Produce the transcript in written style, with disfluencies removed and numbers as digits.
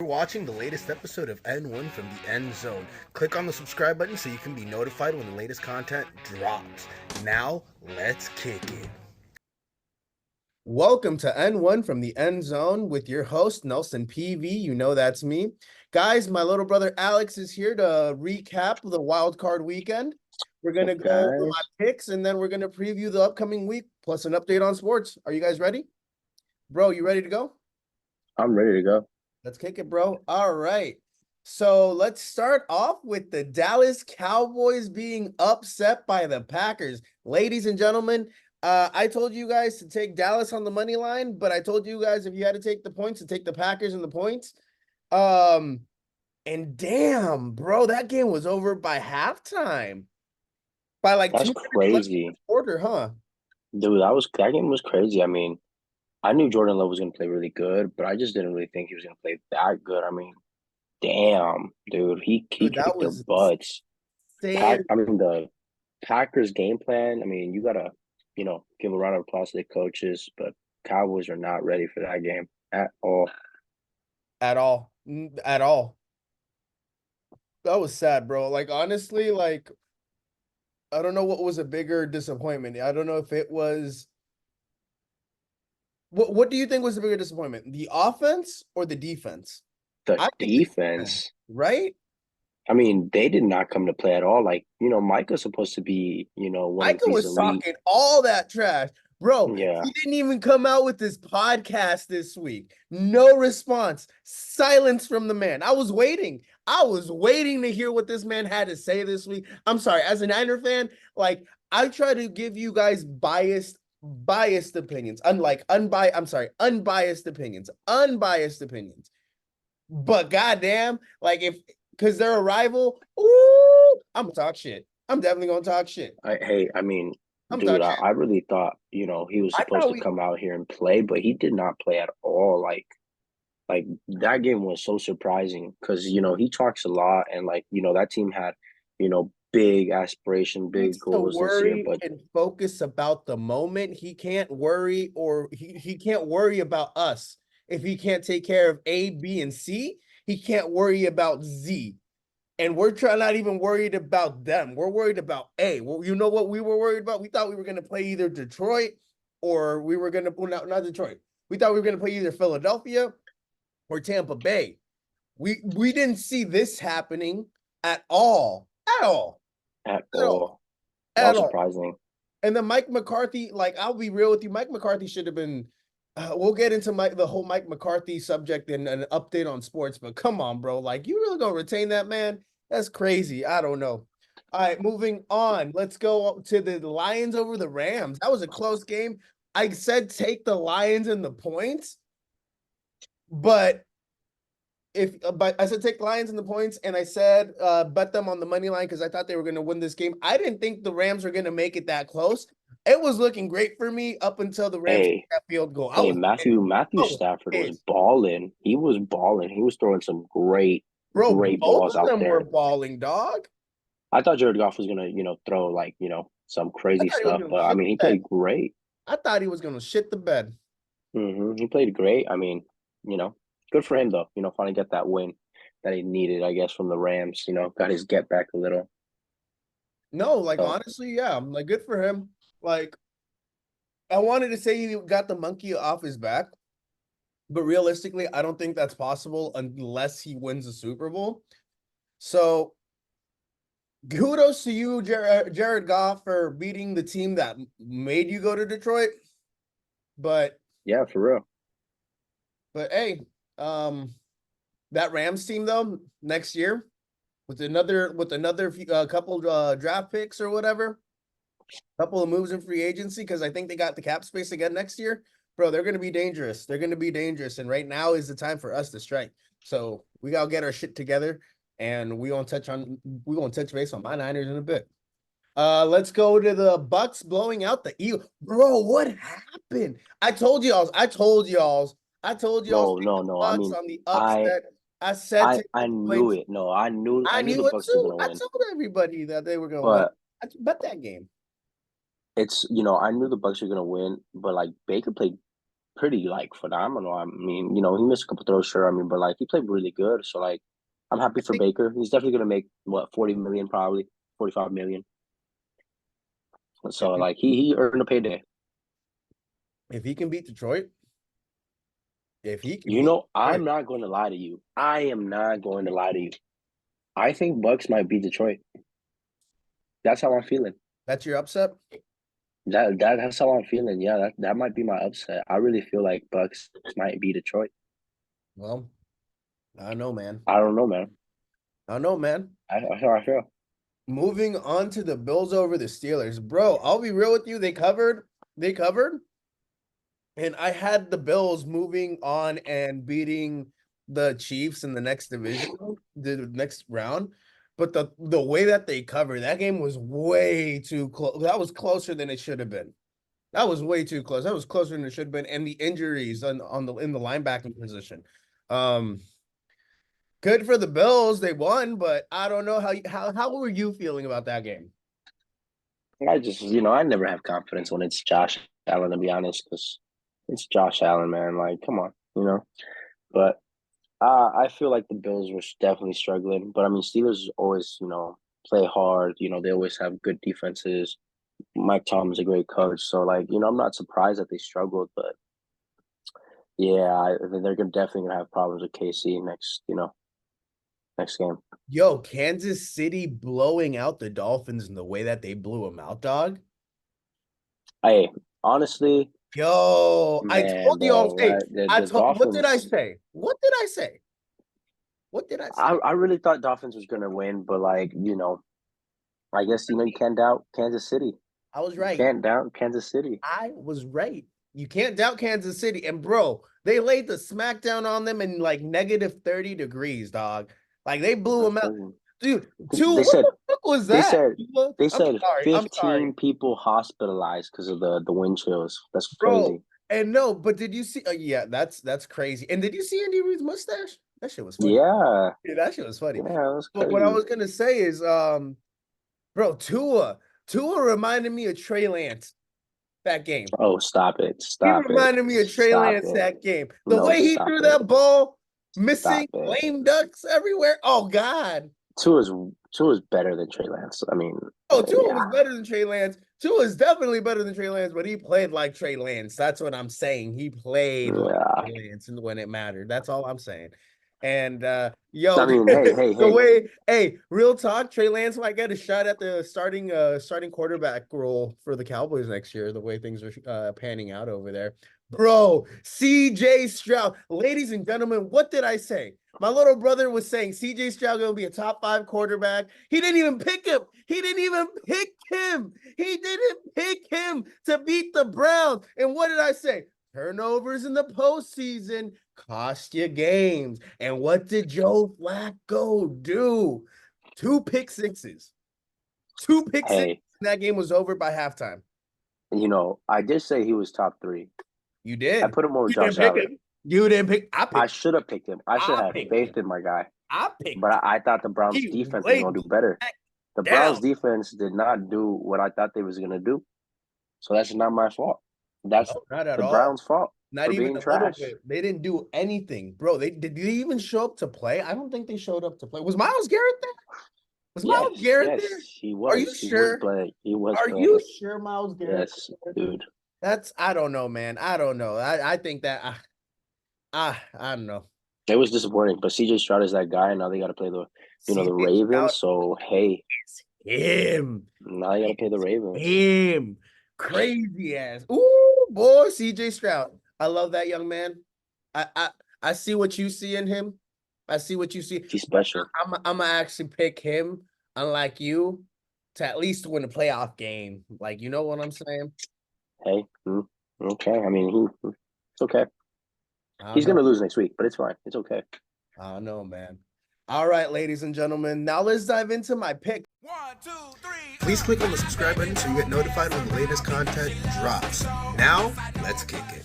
watching the latest episode of N1 from the End Zone. Click on the subscribe button so you can be notified when the latest content drops. Now, let's kick it. Welcome to N1 from the End Zone with your host, Nelson PV. You know that's me. Guys, my little brother Alex is here to recap the Wildcard Weekend. We're going to go over my picks, and then we're going to preview the upcoming week, plus an update on sports. Are you guys ready? Bro, you ready to go? I'm ready to go. Let's kick it, bro. All right. So let's start off with the Dallas Cowboys being upset by the Packers. Ladies and gentlemen, I told you guys to take Dallas on the money line, but I told you guys if you had to take the points, to take the Packers and the points. And damn, bro, that game was over by halftime. By like That's 2 minutes crazy. left in the quarter, huh? Dude, that game was crazy. I mean, I knew Jordan Love was going to play really good, but I just didn't really think he was going to play that good. I mean, damn, dude, he Dude, that kicked their was butts. insane. The Packers game plan, I mean, you got to, give a round of applause to the coaches, but Cowboys are not ready for that game at all. At all. At all. That was sad, bro. Like, honestly, like, I don't know what was a bigger disappointment. I don't know if it was. What do you think was the bigger disappointment? The offense or the defense? The Think defense, right? I mean, they did not come to play at all. Like, Micah's supposed to be, one of Micah these was elite. talking all that trash. Bro, Yeah. he didn't even come out with this podcast this week. No response. Silence from the man. I was waiting to hear what this man had to say this week. I'm sorry, as a Niner fan, like, I try to give you guys unbiased opinions. Unbiased opinions. But goddamn, like, because they're a rival, I'm gonna talk shit. I'm definitely gonna talk shit. I mean, dude, I really thought, he was supposed to come out here and play, but he did not play at all. Like that game was so surprising because, he talks a lot and that team had, big aspiration, big goals this year. But and focus about the moment. He can't worry he can't worry about us. If he can't take care of A, B, and C, he can't worry about Z. And we're not even worried about them. We're worried about A. Well, you know what we were worried about? We thought we were going to play either Detroit or we were going to, well, not Detroit. We thought we were going to play either Philadelphia or Tampa Bay. We didn't see this happening at all. At all. That was surprising. And then Mike McCarthy, like, I'll be real with you. Mike McCarthy should have been, we'll get into the whole Mike McCarthy subject and an update on sports, but come on, bro. Like, you really gonna retain that man? That's crazy. I don't know. All right, moving on. Let's go to the Lions over the Rams. That was a close game. I said take the Lions and the points, but I said take Lions and the points, and I said bet them on the money line because I thought they were going to win this game. I didn't think the Rams were going to make it that close. It was looking great for me up until the Rams took that field goal. Matthew Stafford was balling. He was balling. He was throwing some great balls out there. Both of them were balling, dog. I thought Jared Goff was gonna, throw some crazy stuff, but I mean, he played great. I thought he was gonna shit the bed. He played great. I mean, good for him though. Finally get that win that he needed, I guess, from the Rams. Got his get back a little. No, like, honestly, yeah, I'm like, good for him. Like, I wanted to say he got the monkey off his back, but realistically, I don't think that's possible unless he wins the Super Bowl. So, kudos to you, Jared Goff, for beating the team that made you go to Detroit. But yeah, for real. But hey, that Rams team though next year with another couple draft picks or whatever, couple of moves in free agency because I think they got the cap space again next year. Bro, they're gonna be dangerous. And right now is the time for us to strike. So we gotta get our shit together, and we're gonna touch base on my Niners in a bit. Let's go to the Bucks blowing out the Eagles. Bro, what happened? I told y'all. No. I mean, on the upset. I knew it. No, I knew the Bucks were gonna win. I told everybody that they were gonna win. I bet that game. It's I knew the Bucks were gonna win, but like Baker played pretty like phenomenal. I mean, you know, he missed a couple throws, sure. I mean, but like he played really good. So like, I'm happy for Baker. He's definitely gonna make what 40 million, probably 45 million. So like he earned a payday. If he can beat Detroit, I'm not going to lie to you. I am not going to lie to you. I think Bucks might beat Detroit. That's how I'm feeling. That's your upset? That's how I'm feeling. Yeah, that might be my upset. I really feel like Bucks might beat Detroit. Well, I don't know, man. I don't know, man. That's how I feel. Moving on to the Bills over the Steelers. Bro, I'll be real with you. They covered. And I had the Bills moving on and beating the Chiefs in the next division, the next round. But the way that they covered, that game was way too close. That was closer than it should have been. That was way too close. That was closer than it should have been. And the injuries in the linebacking position. Good for the Bills. They won, but I don't know how were you feeling about that game? I just, I never have confidence when it's Josh Allen, to be honest, because it's Josh Allen, man. Like, come on, But I feel like the Bills were definitely struggling. But I mean, Steelers always, play hard. They always have good defenses. Mike Tomlin's a great coach, so like, I'm not surprised that they struggled. But yeah, I think they're definitely gonna have problems with KC next game. Yo, Kansas City blowing out the Dolphins in the way that they blew them out, dog. Hey, honestly, yo, man, I told you all. Hey, Dolphins, what did I say? What did I say? I really thought Dolphins was gonna win, but like, I guess you can't doubt Kansas City. I was right. You can't doubt Kansas City. I was right. You can't doubt Kansas City. And bro, they laid the smackdown on them in like negative 30 degrees, dog. Like they blew them out. Dude, what the fuck was that? They said 15 people hospitalized because of the wind chills. That's crazy. And no, but did you see? Yeah, that's crazy. And did you see Andy Reid's mustache? That shit was funny. Yeah, that shit was funny. Yeah, that was crazy. But what I was gonna say is, bro, Tua reminded me of Trey Lance. That game. Oh, stop it! He reminded me of Trey Lance that game. The way he threw that ball, missing lame ducks everywhere. Oh God. Tua's better than Trey Lance. I mean, Tua was better than Trey Lance. Tua is definitely better than Trey Lance, but he played like Trey Lance. That's what I'm saying. He played like Trey Lance when it mattered. That's all I'm saying. And yo, I mean, hey, real talk, Trey Lance might get a shot at the starting quarterback role for the Cowboys next year, the way things are panning out over there. Bro, CJ Stroud. Ladies and gentlemen, what did I say? My little brother was saying CJ Stroud going to be a top 5 quarterback. He didn't even pick him. He didn't pick him to beat the Browns. And what did I say? Turnovers in the postseason cost you games. And what did Joe Flacco do? 2 pick sixes. 2 pick sixes. And that game was over by halftime. I did say he was top 3. You did. I put him over Josh Allen. You didn't pick. I should have picked him. I should have faith in my guy. But I thought the Browns defense was going to do better. The Browns defense did not do what I thought they was going to do. So that's not my fault. That's the Browns' fault. Not even a little bit. They didn't do anything, bro. Did they even show up to play? I don't think they showed up to play. Was Myles Garrett there? Was Myles Garrett there? He was. Are you sure? He was. Are you sure Myles Garrett? Yes, dude. I don't know, man. I don't know. I think that I don't know. It was disappointing, but CJ Stroud is that guy, and now they got to play the Ravens. So hey, it's him. Now they got to play the Ravens. Him, crazy ass. Ooh, boy, CJ Stroud. I love that young man. I see what you see in him. I see what you see. He's special. I'm gonna actually pick him, unlike you, to at least win a playoff game. Like, you know what I'm saying? Hey, okay. I mean, it's okay. He's going to lose next week, but it's fine. It's okay. I don't know, man. All right, ladies and gentlemen. Now let's dive into my pick. 1, 2, 3. Please click on the subscribe button so you get notified when the latest content drops. Now, let's kick it.